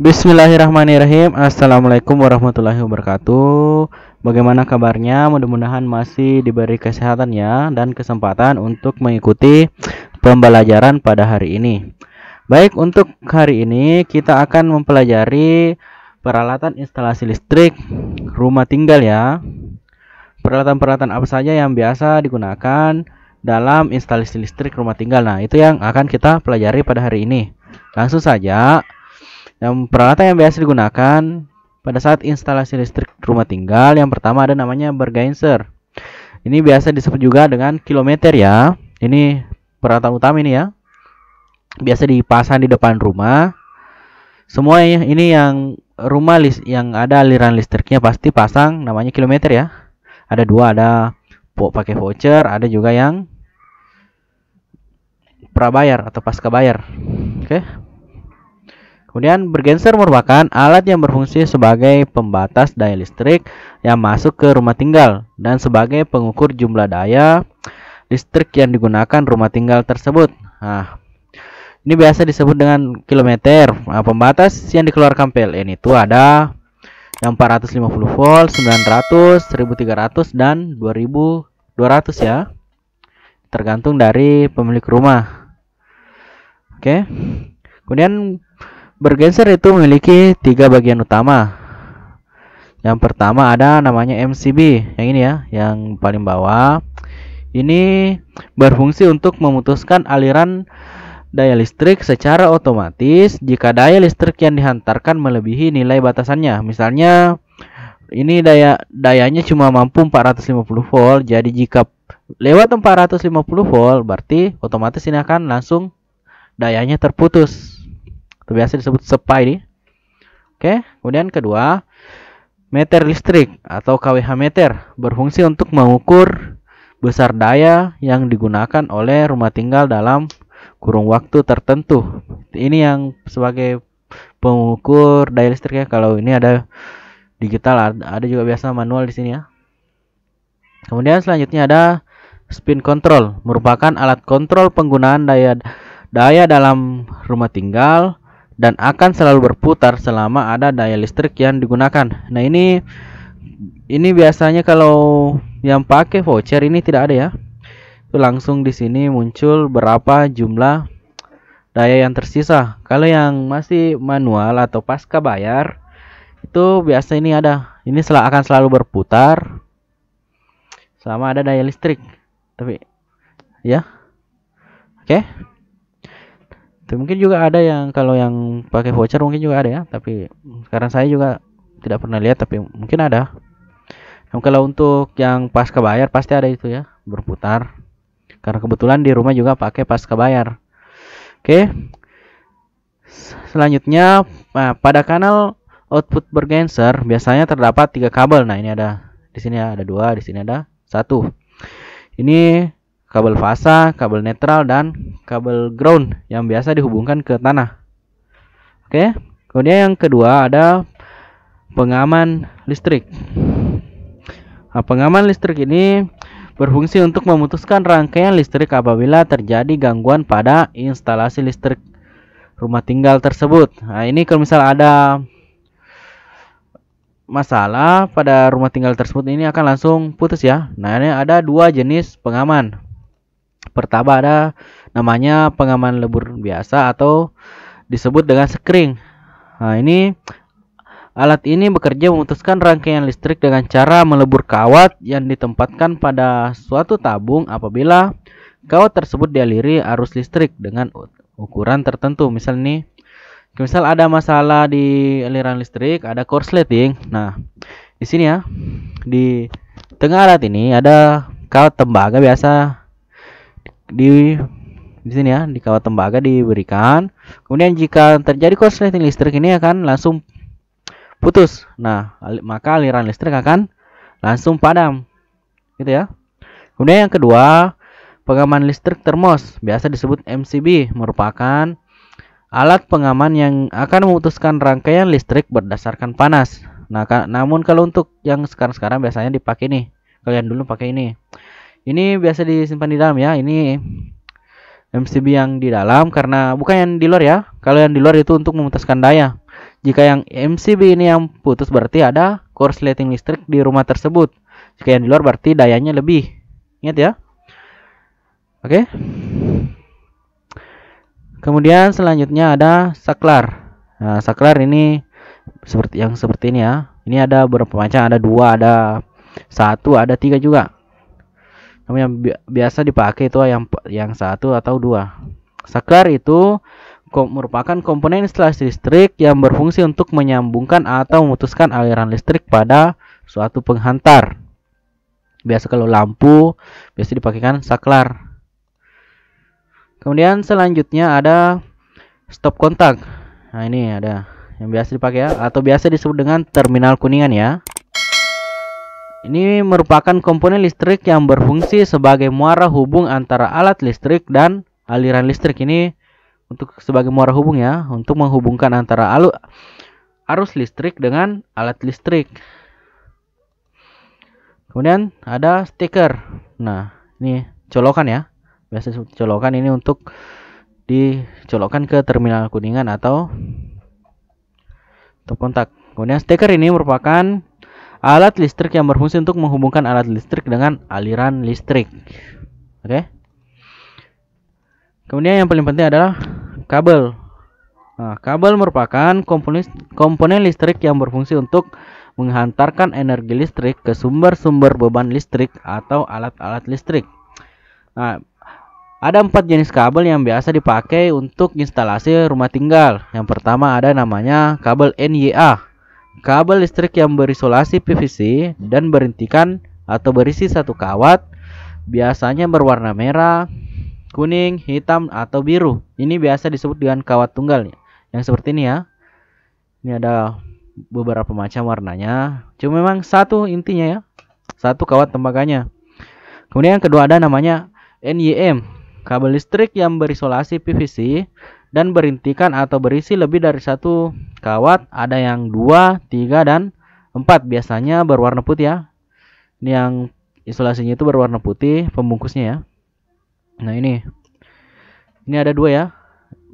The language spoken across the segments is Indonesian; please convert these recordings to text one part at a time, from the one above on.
Bismillahirrahmanirrahim. Assalamualaikum warahmatullahi wabarakatuh. Bagaimana kabarnya? Mudah-mudahan masih diberi kesehatan ya dan kesempatan untuk mengikuti pembelajaran pada hari ini. Baik, untuk hari ini kita akan mempelajari peralatan instalasi listrik rumah tinggal ya. Peralatan-peralatan apa saja yang biasa digunakan dalam instalasi listrik rumah tinggal. Nah, itu yang akan kita pelajari pada hari ini. Langsung saja. Yang peralatan yang biasa digunakan pada saat instalasi listrik rumah tinggal, yang pertama ada namanya bergenser. Ini biasa disebut juga dengan kilometer ya. Ini peralatan utama ini ya. Biasa dipasang di depan rumah. Semua ini yang rumah yang ada aliran listriknya pasti pasang namanya kilometer ya. Ada dua, ada pakai voucher, ada juga yang prabayar atau pasca bayar. Oke. Kemudian bergenser merupakan alat yang berfungsi sebagai pembatas daya listrik yang masuk ke rumah tinggal dan sebagai pengukur jumlah daya listrik yang digunakan rumah tinggal tersebut. Nah, ini biasa disebut dengan kilometer. Nah, pembatas yang dikeluarkan PLN itu ada yang 450 volt, 900, 1300 dan 2200 ya. Tergantung dari pemilik rumah. Oke. Kemudian bergenser itu memiliki 3 bagian utama. Yang pertama ada namanya MCB, yang ini ya, yang paling bawah. Ini berfungsi untuk memutuskan aliran daya listrik secara otomatis jika daya listrik yang dihantarkan melebihi nilai batasannya. Misalnya ini dayanya cuma mampu 450 volt. Jadi jika lewat 450 volt berarti otomatis ini akan langsung dayanya terputus. Itu biasa disebut SPA ini. Oke, kemudian kedua, meter listrik atau kWh meter berfungsi untuk mengukur besar daya yang digunakan oleh rumah tinggal dalam kurung waktu tertentu. Ini yang sebagai pengukur daya listrik ya. Kalau ini ada digital, ada juga biasa manual di sini ya. Kemudian selanjutnya ada spin control, merupakan alat kontrol penggunaan daya dalam rumah tinggal dan akan selalu berputar selama ada daya listrik yang digunakan. Nah, ini biasanya kalau yang pakai voucher ini tidak ada ya. Itu langsung di sini muncul berapa jumlah daya yang tersisa. Kalau yang masih manual atau pasca bayar itu biasa ini ada. Ini akan selalu berputar selama ada daya listrik. Tapi ya. Oke. Mungkin juga ada yang kalau yang pakai voucher mungkin juga ada ya, tapi sekarang saya juga tidak pernah lihat, tapi mungkin ada. Kalau untuk yang pasca bayar pasti ada itu ya, berputar. Karena kebetulan di rumah juga pakai pasca bayar. Oke. Selanjutnya, pada kanal output bergenser biasanya terdapat 3 kabel. Nah, ini ada di sini ada 2, di sini ada 1. Ini kabel fasa, kabel netral, dan kabel ground yang biasa dihubungkan ke tanah. Oke. Kemudian yang kedua ada pengaman listrik. Nah, pengaman listrik ini berfungsi untuk memutuskan rangkaian listrik apabila terjadi gangguan pada instalasi listrik rumah tinggal tersebut. Nah, ini kalau misal ada masalah pada rumah tinggal tersebut, ini akan langsung putus ya. Nah, ini ada 2 jenis pengaman. Pertama ada namanya pengaman lebur biasa atau disebut dengan sekring. Nah, alat ini bekerja memutuskan rangkaian listrik dengan cara melebur kawat yang ditempatkan pada suatu tabung apabila kawat tersebut dialiri arus listrik dengan ukuran tertentu. Misal ada masalah di aliran listrik, ada korsleting. Nah, di sini ya, di tengah alat ini ada kawat tembaga biasa di sini ya, di kawat tembaga diberikan. Kemudian jika terjadi korsleting listrik, ini akan langsung putus. Nah, maka aliran listrik akan langsung padam. Gitu ya. Kemudian yang kedua, pengaman listrik termos, biasa disebut MCB, merupakan alat pengaman yang akan memutuskan rangkaian listrik berdasarkan panas. Nah, namun kalau untuk yang sekarang biasanya dipakai nih. Kalau yang dulu pakai ini. Ini biasa disimpan di dalam ya. Ini MCB yang di dalam, karena bukan yang di luar ya. Kalau yang di luar itu untuk memutuskan daya. Jika yang MCB ini yang putus berarti ada korsleting listrik di rumah tersebut. Jika yang di luar berarti dayanya lebih. Ingat ya. Oke. Kemudian selanjutnya ada saklar. Nah, saklar ini seperti ini ya. Ini ada beberapa macam, ada 2, ada 1, ada 3 juga. Namun yang biasa dipakai itu yang 1 atau 2. Saklar itu merupakan komponen instalasi listrik yang berfungsi untuk menyambungkan atau memutuskan aliran listrik pada suatu penghantar. Biasa kalau lampu biasa dipakaikan saklar. Kemudian selanjutnya ada stop kontak. Nah, ini ada yang biasa dipakai ya, atau biasa disebut dengan terminal kuningan ya. Ini merupakan komponen listrik yang berfungsi sebagai muara hubung antara alat listrik dan aliran listrik. Ini untuk sebagai muara hubung ya, untuk menghubungkan antara arus listrik dengan alat listrik. Kemudian ada steker. Nah, ini colokan ya. Biasa disebut colokan, ini untuk dicolokkan ke terminal kuningan atau stop kontak. Kemudian steker ini merupakan alat listrik yang berfungsi untuk menghubungkan alat listrik dengan aliran listrik. Oke. Kemudian yang paling penting adalah kabel. Nah, kabel merupakan komponen listrik yang berfungsi untuk menghantarkan energi listrik ke sumber-sumber beban listrik atau alat-alat listrik. Nah, ada 4 jenis kabel yang biasa dipakai untuk instalasi rumah tinggal. Yang pertama ada namanya kabel NYA. Kabel listrik yang berisolasi PVC dan berintikan atau berisi satu kawat, biasanya berwarna merah, kuning, hitam, atau biru. Ini biasa disebut dengan kawat tunggal yang seperti ini ya. Ini ada beberapa macam warnanya. Cuma memang satu intinya ya, satu kawat tembaganya. Kemudian yang kedua ada namanya NYM. Kabel listrik yang berisolasi PVC dan berintikan atau berisi lebih dari satu kawat. Ada yang 2, 3, dan 4. Biasanya berwarna putih ya. Ini yang isolasinya itu berwarna putih, pembungkusnya ya. Nah, ini ada 2 ya.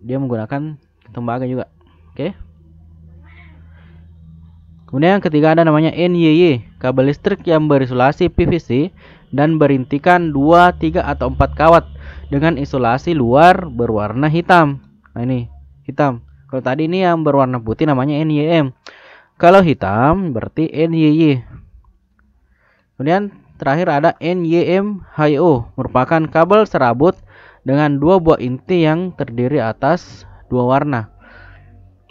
Dia menggunakan tembaga juga. Oke. Kemudian yang ketiga ada namanya NYY. Kabel listrik yang berisolasi PVC dan berintikan 2, 3, atau 4 kawat dengan isolasi luar berwarna hitam. Nah, ini hitam. Kalau tadi ini yang berwarna putih namanya NYM. Kalau hitam berarti NYY. Kemudian terakhir ada NYM-HO, merupakan kabel serabut dengan 2 buah inti yang terdiri atas 2 warna.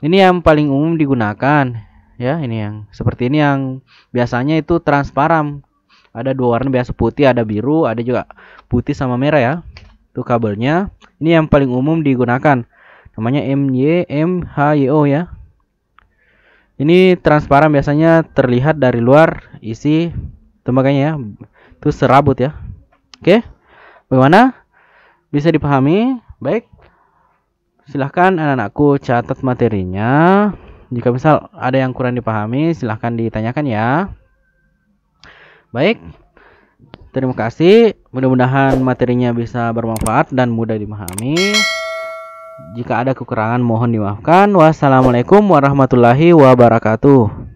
Ini yang paling umum digunakan ya. Ini yang seperti ini yang biasanya itu transparan. Ada 2 warna, biasa putih, ada biru, ada juga putih sama merah ya. Itu kabelnya. Ini yang paling umum digunakan. Namanya NYM-HO ya. Ini transparan, biasanya terlihat dari luar isi tembaganya ya. Itu serabut ya. Oke. Bagaimana? Bisa dipahami? Baik. Silahkan anak-anakku catat materinya. Jika misal ada yang kurang dipahami, silahkan ditanyakan ya. Baik. Terima kasih. Mudah-mudahan materinya bisa bermanfaat dan mudah dipahami. Jika ada kekurangan mohon dimaafkan. Wassalamualaikum warahmatullahi wabarakatuh.